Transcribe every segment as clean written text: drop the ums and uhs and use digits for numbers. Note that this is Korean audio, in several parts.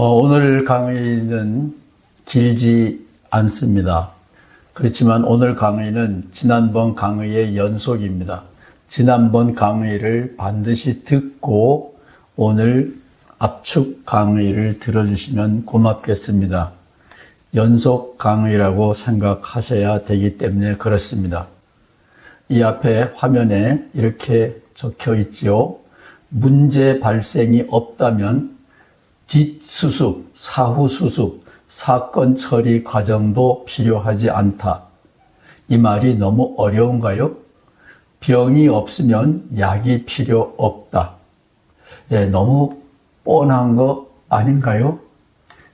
오늘 강의는 길지 않습니다. 그렇지만 오늘 강의는 지난번 강의의 연속입니다. 지난번 강의를 반드시 듣고 오늘 압축 강의를 들어주시면 고맙겠습니다. 연속 강의라고 생각하셔야 되기 때문에 그렇습니다. 이 앞에 화면에 이렇게 적혀 있지요. 문제 발생이 없다면 뒷수습, 사후수습, 사건 처리 과정도 필요하지 않다. 이 말이 너무 어려운가요? 병이 없으면 약이 필요 없다. 너무 뻔한 거 아닌가요?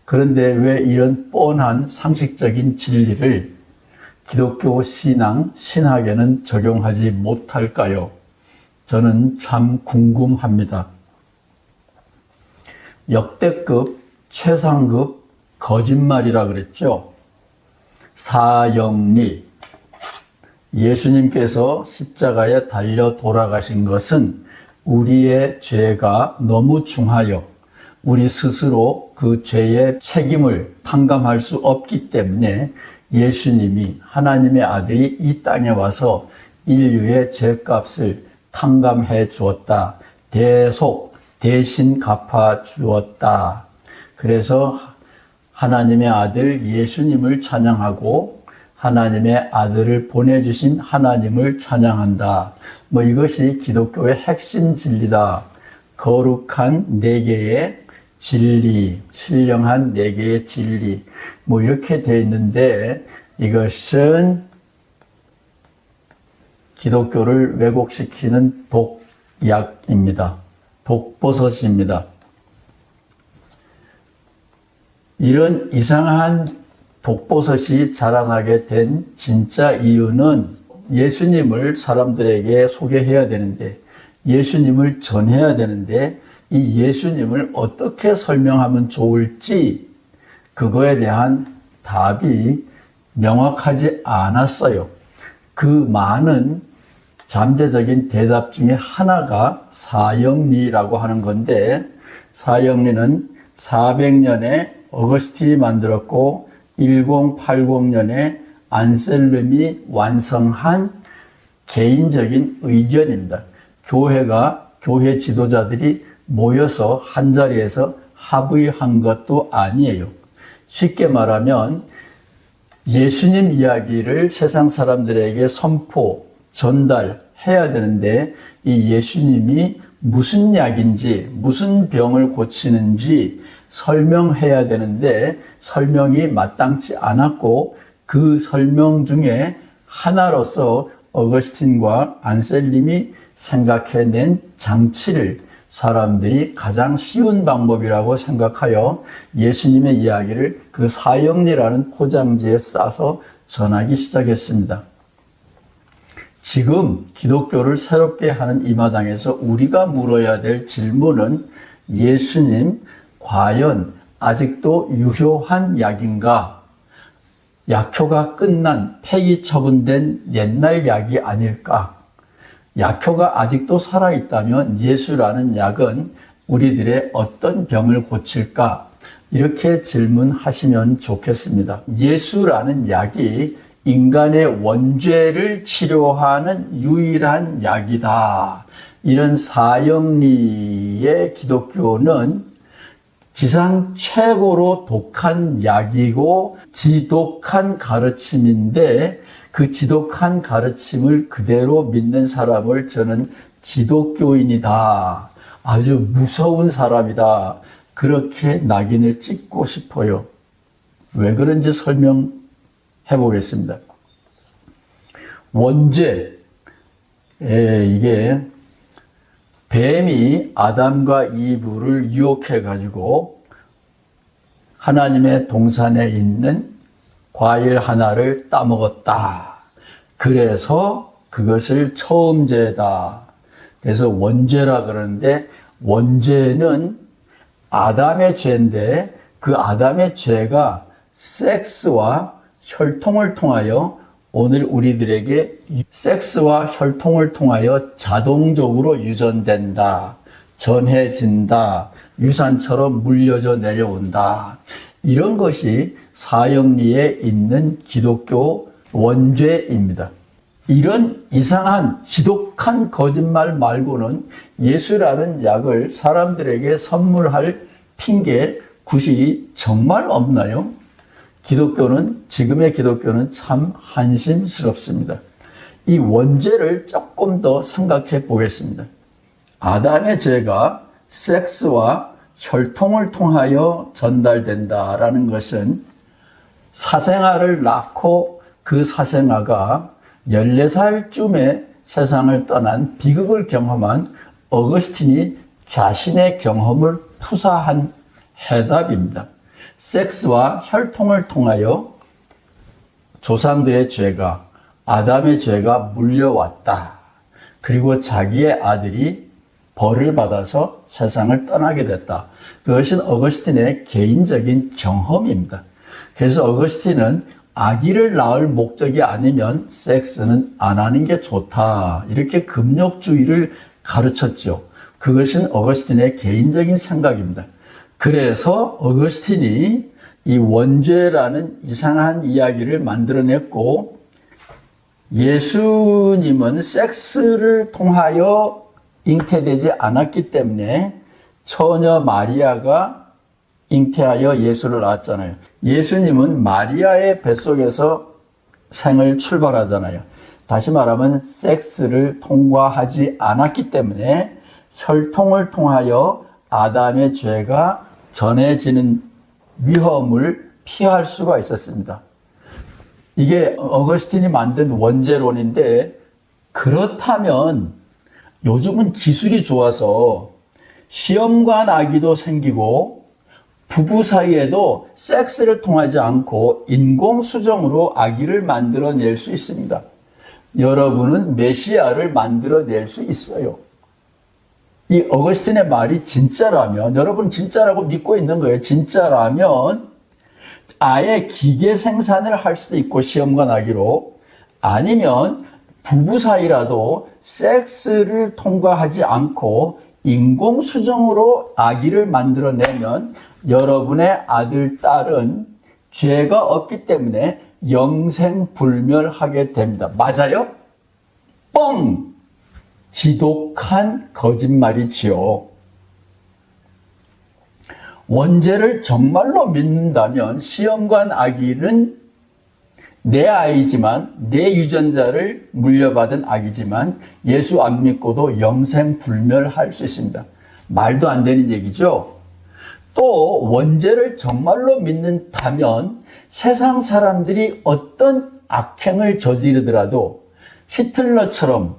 그런데 왜 이런 뻔한 상식적인 진리를 기독교 신앙, 신학에는 적용하지 못할까요? 저는 참 궁금합니다. 역대급, 최상급 거짓말이라 그랬죠. 사형리. 예수님께서 십자가에 달려 돌아가신 것은 우리의 죄가 너무 중하여 우리 스스로 그 죄의 책임을 탕감할 수 없기 때문에 예수님이 하나님의 아들이 이 땅에 와서 인류의 죄값을 탕감해 주었다. 대신 갚아 주었다. 그래서 하나님의 아들 예수님을 찬양하고 하나님의 아들을 보내주신 하나님을 찬양한다. 이것이 기독교의 핵심 진리다. 거룩한 네 개의 진리, 신령한 네 개의 진리. 이렇게 되어 있는데 이것은 기독교를 왜곡시키는 독약입니다. 독버섯입니다. 이런 이상한 독버섯이 자라나게 된 진짜 이유는 예수님을 사람들에게 소개해야 되는데, 예수님을 전해야 되는데, 이 예수님을 어떻게 설명하면 좋을지 그거에 대한 답이 명확하지 않았어요. 그 많은 잠재적인 대답 중에 하나가 사형리라고 하는 건데, 사형리는 400년에 어거스틴이 만들었고 1080년에 안셀름이 완성한 개인적인 의견입니다. 교회 지도자들이 모여서 한자리에서 합의한 것도 아니에요. 쉽게 말하면 예수님 이야기를 세상 사람들에게 전달해야 되는데 이 예수님이 무슨 약인지, 무슨 병을 고치는지 설명해야 되는데 설명이 마땅치 않았고 그 설명 중에 하나로서 어거스틴과 안셀림이 생각해낸 장치를 사람들이 가장 쉬운 방법이라고 생각하여 예수님의 이야기를 그 사형리라는 포장지에 싸서 전하기 시작했습니다. 지금 기독교를 새롭게 하는 이 마당에서 우리가 물어야 될 질문은 예수님 과연 아직도 유효한 약인가? 약효가 끝난 폐기 처분된 옛날 약이 아닐까? 약효가 아직도 살아있다면 예수라는 약은 우리들의 어떤 병을 고칠까? 이렇게 질문하시면 좋겠습니다. 예수라는 약이 인간의 원죄를 치료하는 유일한 약이다. 이런 사형리의 기독교는 지상 최고로 독한 약이고 지독한 가르침인데 그 지독한 가르침을 그대로 믿는 사람을 저는 지독교인이다. 아주 무서운 사람이다. 그렇게 낙인을 찍고 싶어요. 왜 그런지 설명해 보겠습니다. 원죄, 이게 뱀이 아담과 이브를 유혹해 가지고 하나님의 동산에 있는 과일 하나를 따먹었다. 그래서 그것을 처음죄다. 그래서 원죄라 그러는데 원죄는 아담의 죄인데 그 아담의 죄가 섹스와 혈통을 통하여 오늘 우리들에게 섹스와 혈통을 통하여 자동적으로 유전된다, 전해진다, 유산처럼 물려져 내려온다. 이런 것이 사형리에 있는 기독교 원죄입니다. 이런 이상한 지독한 거짓말 말고는 예수라는 약을 사람들에게 선물할 핑계, 구실이 정말 없나요? 지금의 기독교는 참 한심스럽습니다. 이 원죄를 조금 더 생각해 보겠습니다. 아담의 죄가 섹스와 혈통을 통하여 전달된다라는 것은 사생아를 낳고 그 사생아가 14살쯤에 세상을 떠난 비극을 경험한 어거스틴이 자신의 경험을 투사한 해답입니다. 섹스와 혈통을 통하여 조상들의 죄가, 아담의 죄가 물려왔다. 그리고 자기의 아들이 벌을 받아서 세상을 떠나게 됐다. 그것은 어거스틴의 개인적인 경험입니다. 그래서 어거스틴은 아기를 낳을 목적이 아니면 섹스는 안 하는 게 좋다. 이렇게 금욕주의를 가르쳤죠. 그것은 어거스틴의 개인적인 생각입니다. 그래서 어거스틴이 이 원죄라는 이상한 이야기를 만들어냈고, 예수님은 섹스를 통하여 잉태되지 않았기 때문에 처녀 마리아가 잉태하여 예수를 낳았잖아요. 예수님은 마리아의 뱃속에서 생을 출발하잖아요. 다시 말하면 섹스를 통과하지 않았기 때문에 혈통을 통하여 아담의 죄가 전해지는 위험을 피할 수가 있었습니다. 이게 어거스틴이 만든 원죄론인데, 그렇다면 요즘은 기술이 좋아서 시험관 아기도 생기고 부부 사이에도 섹스를 통하지 않고 인공수정으로 아기를 만들어낼 수 있습니다. 여러분은 메시아를 만들어낼 수 있어요. 이 어거스틴의 말이 진짜라면, 여러분 진짜라고 믿고 있는 거예요. 진짜라면 아예 기계 생산을 할 수도 있고, 시험관 아기로. 아니면 부부 사이라도 섹스를 통과하지 않고 인공수정으로 아기를 만들어내면 여러분의 아들, 딸은 죄가 없기 때문에 영생불멸하게 됩니다. 맞아요? 뻥! 지독한 거짓말이지요. 원죄를 정말로 믿는다면 시험관 아기는 내 아이지만, 내 유전자를 물려받은 아기지만 예수 안 믿고도 영생불멸할 수 있습니다. 말도 안 되는 얘기죠. 또 원죄를 정말로 믿는다면 세상 사람들이 어떤 악행을 저지르더라도 히틀러처럼,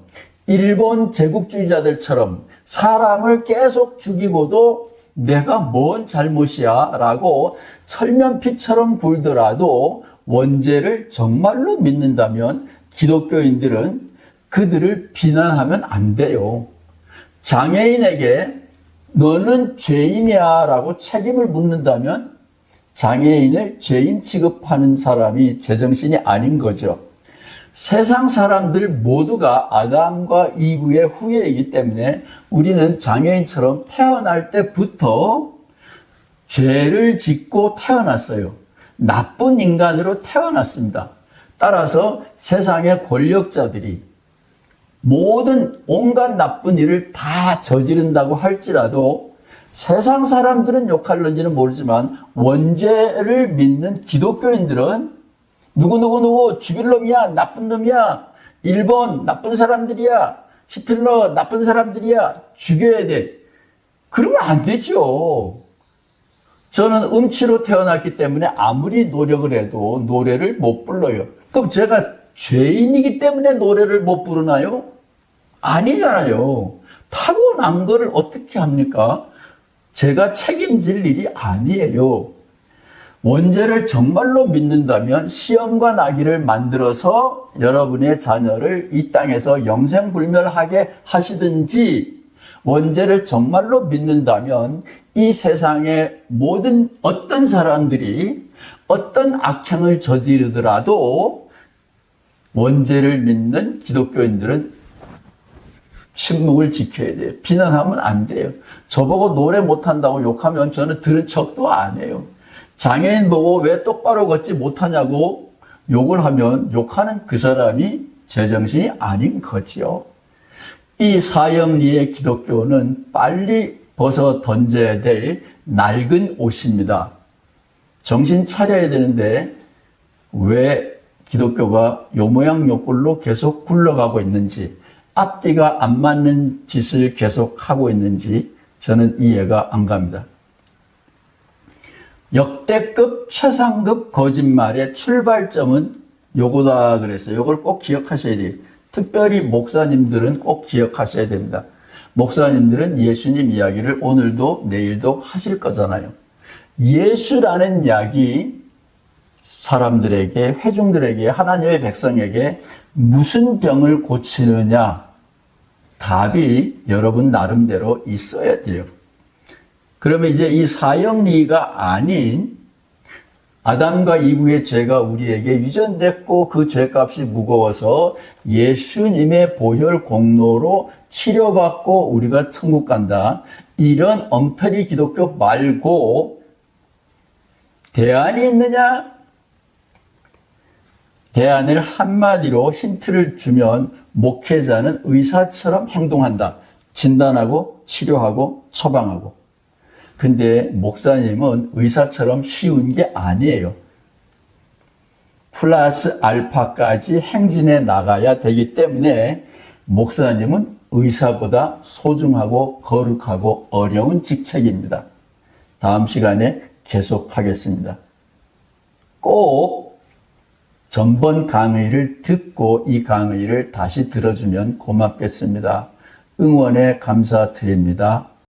일본 제국주의자들처럼 사람을 계속 죽이고도 내가 뭔 잘못이야 라고 철면피처럼 굴더라도 원죄를 정말로 믿는다면 기독교인들은 그들을 비난하면 안 돼요. 장애인에게 너는 죄인이야 라고 책임을 묻는다면 장애인을 죄인 취급하는 사람이 제정신이 아닌 거죠. 세상 사람들 모두가 아담과 이브의 후예이기 때문에 우리는 장애인처럼 태어날 때부터 죄를 짓고 태어났어요. 나쁜 인간으로 태어났습니다. 따라서 세상의 권력자들이 모든 온갖 나쁜 일을 다 저지른다고 할지라도 세상 사람들은 욕할는지는 모르지만 원죄를 믿는 기독교인들은 누구 죽일 놈이야, 나쁜 놈이야, 일본 나쁜 사람들이야, 히틀러 나쁜 사람들이야, 죽여야 돼. 그러면 안 되죠. 저는 음치로 태어났기 때문에 아무리 노력을 해도 노래를 못 불러요. 그럼 제가 죄인이기 때문에 노래를 못 부르나요? 아니잖아요. 타고난 거를 어떻게 합니까? 제가 책임질 일이 아니에요. 원죄를 정말로 믿는다면 시험과 아기를 만들어서 여러분의 자녀를 이 땅에서 영생불멸하게 하시든지, 원죄를 정말로 믿는다면 이 세상의 모든 어떤 사람들이 어떤 악행을 저지르더라도 원죄를 믿는 기독교인들은 식목을 지켜야 돼요. 비난하면 안 돼요. 저보고 노래 못한다고 욕하면 저는 들은 척도 안 해요. 장애인 보고 왜 똑바로 걷지 못하냐고 욕을 하면 욕하는 그 사람이 제정신이 아닌 거지요. 이 사형리의 기독교는 빨리 벗어 던져야 될 낡은 옷입니다. 정신 차려야 되는데 왜 기독교가 요 모양 요 꼴로 계속 굴러가고 있는지, 앞뒤가 안 맞는 짓을 계속 하고 있는지 저는 이해가 안 갑니다. 역대급 최상급 거짓말의 출발점은 요거다 그랬어요. 요걸 꼭 기억하셔야 돼요. 특별히 목사님들은 꼭 기억하셔야 됩니다. 목사님들은 예수님 이야기를 오늘도 내일도 하실 거잖아요. 예수라는 약이 사람들에게, 회중들에게, 하나님의 백성에게 무슨 병을 고치느냐? 답이 여러분 나름대로 있어야 돼요. 그러면 이제 이 사형리가 아닌 아담과 이브의 죄가 우리에게 유전됐고 그 죄값이 무거워서 예수님의 보혈 공로로 치료받고 우리가 천국 간다. 이런 엉터리 기독교 말고 대안이 있느냐? 대안을 한마디로 힌트를 주면 목회자는 의사처럼 행동한다. 진단하고 치료하고 처방하고. 근데 목사님은 의사처럼 쉬운 게 아니에요. 플러스 알파까지 행진해 나가야 되기 때문에 목사님은 의사보다 소중하고 거룩하고 어려운 직책입니다. 다음 시간에 계속하겠습니다. 꼭 전번 강의를 듣고 이 강의를 다시 들어주면 고맙겠습니다. 응원에 감사드립니다.